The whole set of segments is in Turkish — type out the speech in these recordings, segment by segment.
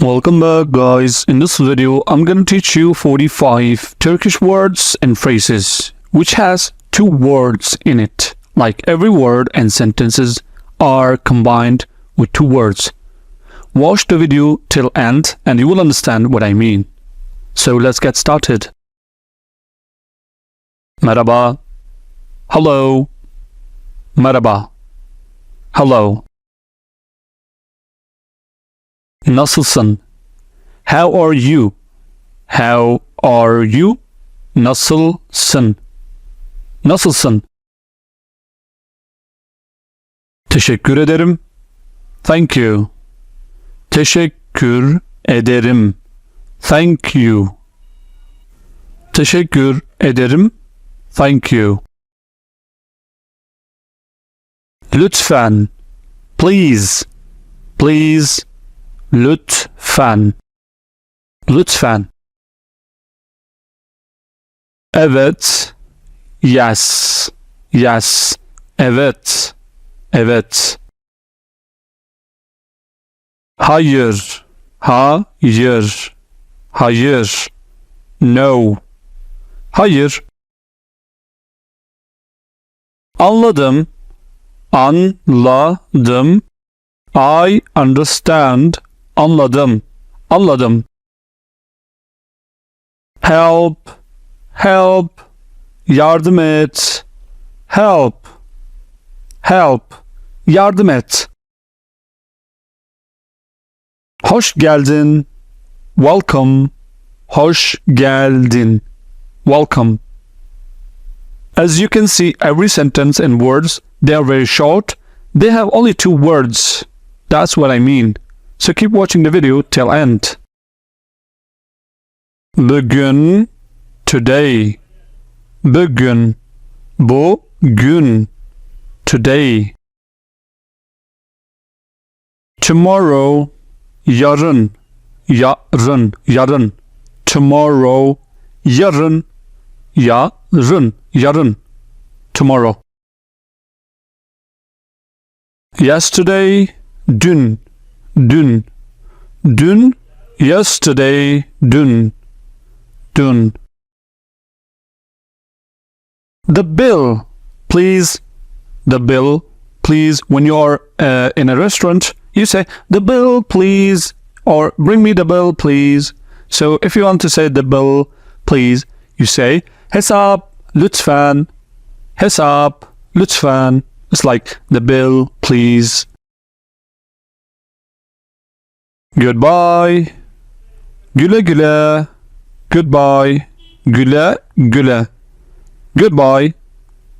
Welcome back, guys. In this video, I'm gonna teach you 45 Turkish words and phrases, which has two words in it. Like every word and sentences are combined with two words. Watch the video till end and you will understand what I mean. So let's get started. Merhaba. Hello. Merhaba. Hello. Nasılsın? How are you? How are you? Nasılsın? Nasılsın? Teşekkür ederim. Thank you. Teşekkür ederim. Thank you. Teşekkür ederim. Thank you. Lütfen. Please. Please. Lütfen. Lütfen. Evet. Yes. Yes. Evet. Evet. Hayır. Hayır. Hayır. No. Hayır. Anladım. Anladım. I understand. Anladım. Anladım. Help. Help. Yardım et. Help. Help. Yardım et. Hoş geldin. Welcome. Hoş geldin. Welcome. As you can see, every sentence and words, they are very short. They have only two words. That's what I mean. So keep watching the video till end. Bugün, today. Bugün, bugün, today. Tomorrow, yarın, yarın, yarın. Tomorrow, yarın, yarın, yarın. Tomorrow. Yesterday, dün, dün, dün, yesterday, dün, dün. The bill, please, the bill, please. When you're in a restaurant, you say, the bill, please, or bring me the bill, please. So if you want to say the bill, please, you say, hesap, lütfen, hesap, lütfen. It's like the bill, please. Goodbye. Güle güle. Goodbye. Güle güle. Goodbye.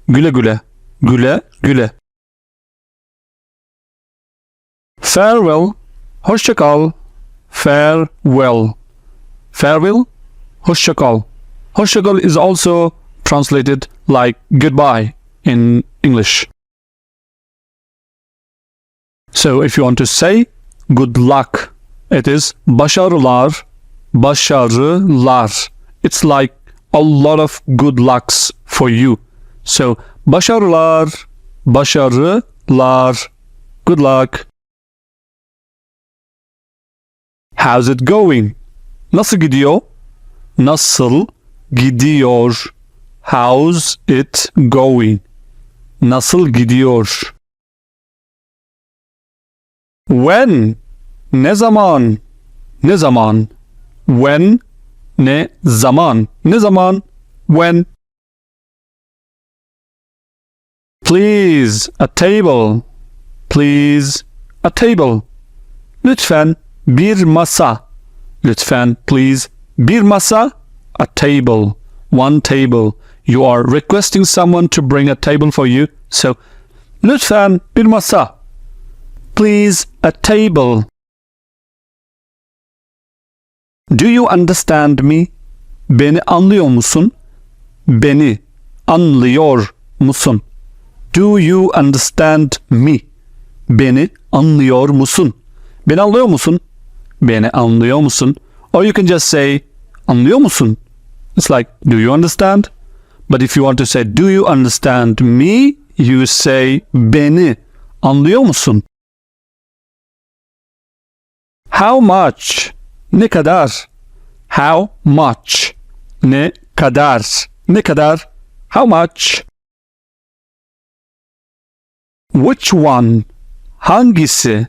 Güle güle. Güle güle. Farewell. Hoşça kal. Farewell. Farewell. Hoşça kal. Hoşça kal is also translated like goodbye in English. So if you want to say good luck, it is başarılar, başarılar. It's like a lot of good lucks for you. So başarılar, başarılar. Good luck. How's it going? Nasıl gidiyor? Nasıl gidiyor? How's it going? Nasıl gidiyor? When? Ne zaman? Ne zaman? When? Ne zaman? Ne zaman? When? Please, a table. Please, a table. Lütfen bir masa. Lütfen, please, bir masa. A table. One table. You are requesting someone to bring a table for you. So, lütfen bir masa. Please, a table. Do you understand me? Beni anlıyor musun? Beni anlıyor musun? Do you understand me? Beni anlıyor musun? Beni anlıyor musun? Beni anlıyor musun? Or you can just say, anlıyor musun? It's like, do you understand? But if you want to say, do you understand me? You say, beni anlıyor musun? How much? Ne kadar? How much? Ne kadar? Ne kadar? How much? Which one? Hangisi?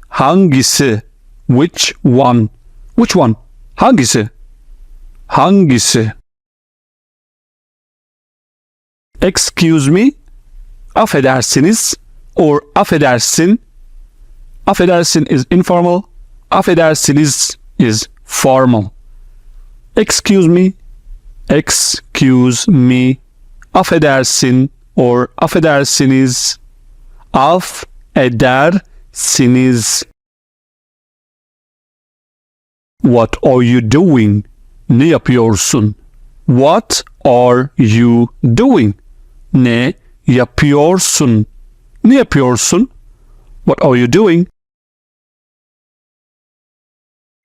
Hangisi? Which one? Which one? Hangisi? Hangisi? Excuse me? Affedersiniz or affedersin. Affedersin is informal. Affedersiniz is formal. Excuse me. Excuse me. Affedersin or affedersiniz. Affedersiniz. What are you doing? Ne yapıyorsun? What are you doing? Ne yapıyorsun? Ne yapıyorsun? What are you doing?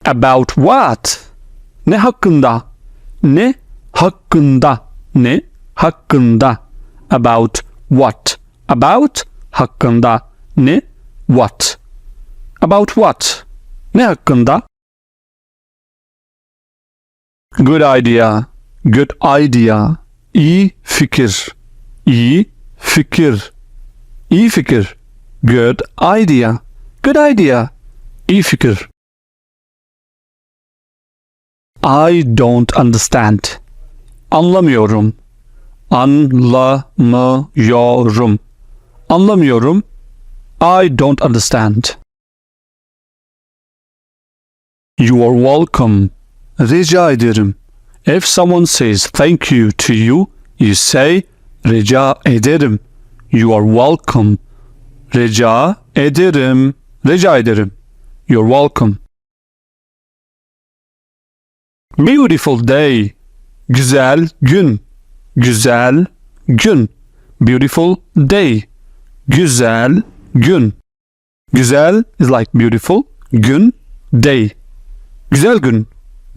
About what? Ne hakkında? Ne hakkında? Ne hakkında? About what? About hakkında. Ne? What? About what? Ne hakkında? Good idea. Good idea. İyi fikir. İyi fikir. İyi fikir. Good idea. Good idea. İyi fikir. I don't understand. Anlamıyorum. Anlamıyorum. Anlamıyorum. I don't understand. You are welcome. Rica ederim. If someone says thank you to you, you say rica ederim. You are welcome. Rica ederim. Rica ederim. You're welcome. Beautiful day. Güzel gün. Güzel gün. Beautiful day. Güzel gün. Güzel is like beautiful. Gün, day. Güzel gün.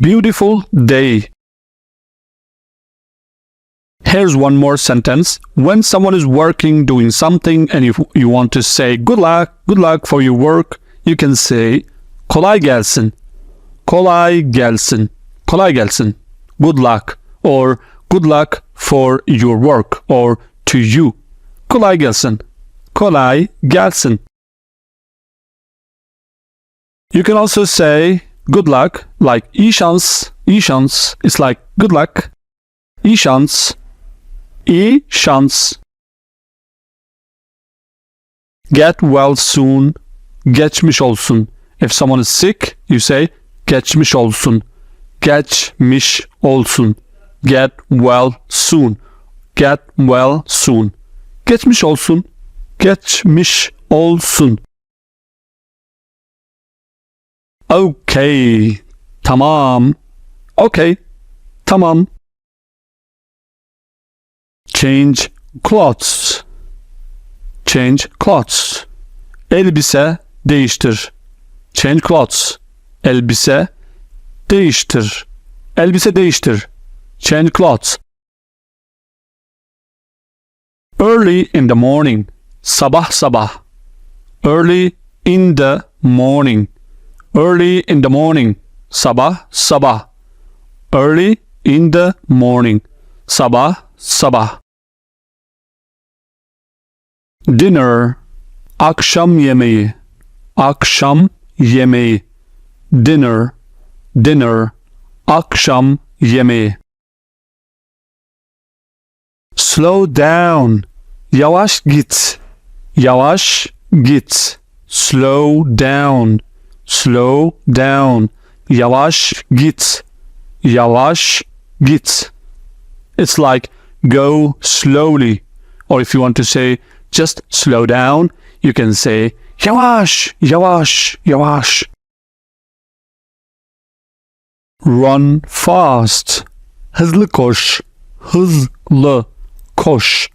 Beautiful day. Here's one more sentence. When someone is working, doing something, and you want to say good luck for your work, you can say kolay gelsin. Kolay gelsin. Kolay gelsin. Good luck. Or good luck for your work. Or to you. Kolay gelsin. Kolay gelsin. You can also say good luck, like iyi şans. İyi şans. It's like good luck. İyi şans. İyi şans. Get well soon. Geçmiş olsun. If someone is sick, you say geçmiş olsun. Geçmiş olsun. Get well soon. Get well soon. Geçmiş olsun. Geçmiş olsun. Okay. Tamam. Okay. Tamam. Change clothes. Change clothes. Elbise değiştir. Change clothes. Elbise değiştir. Elbise değiştir. Change clothes. Early in the morning. Sabah sabah. Early in the morning. Early in the morning. Sabah sabah. Early in the morning. Sabah sabah. Dinner. Akşam yemeği. Akşam yemeği. Dinner. Dinner. Akşam yemeği. Slow down. Yavaş git. Yavaş git. Slow down. Slow down. Yavaş git. Yavaş git. It's like go slowly. Or if you want to say just slow down, you can say yavaş, yavaş, yavaş. Run fast. Hızlı koş. Hızlı koş.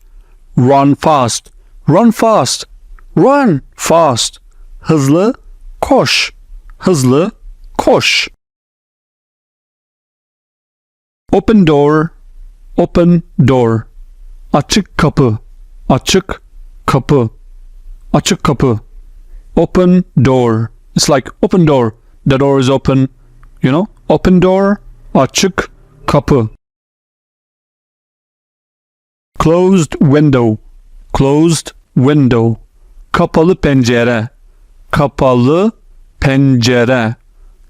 Run fast. Run fast. Run fast. Hızlı koş. Hızlı koş. Open door. Open door. Açık kapı. Açık kapı. Açık kapı. Open door. It's like open door. The door is open. You know, open door, açık kapı. Closed window, closed window. Kapalı pencere, kapalı pencere.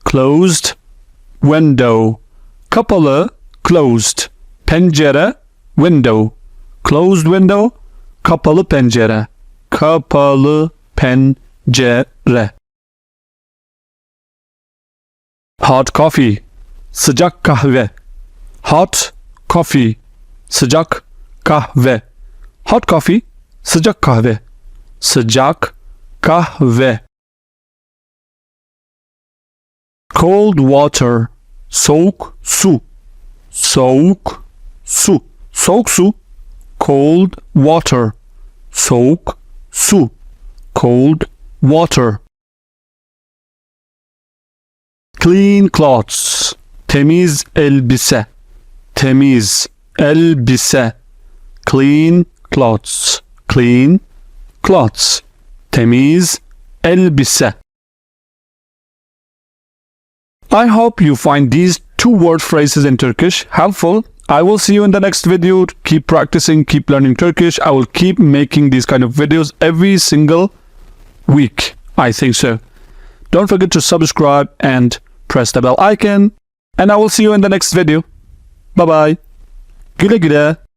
Closed window. Kapalı, closed. Pencere, window. Closed window, kapalı pencere. Kapalı pencere. Hot coffee, sıcak kahve. Hot coffee, sıcak kahve. Hot coffee, sıcak kahve. Sıcak kahve. Cold water, soğuk su. Soğuk su. Soğuk su. Cold water. Soğuk su. Cold water. Clean clothes. Temiz elbise. Temiz elbise. Clean clothes. Clean clothes. Temiz elbise. I hope you find these 2-word phrases in Turkish helpful. I will see you in the next video. Keep practicing, keep learning Turkish. I will keep making these kind of videos every single week. I think so. Don't forget to subscribe and press the bell icon. And I will see you in the next video. Bye bye. Güle güle.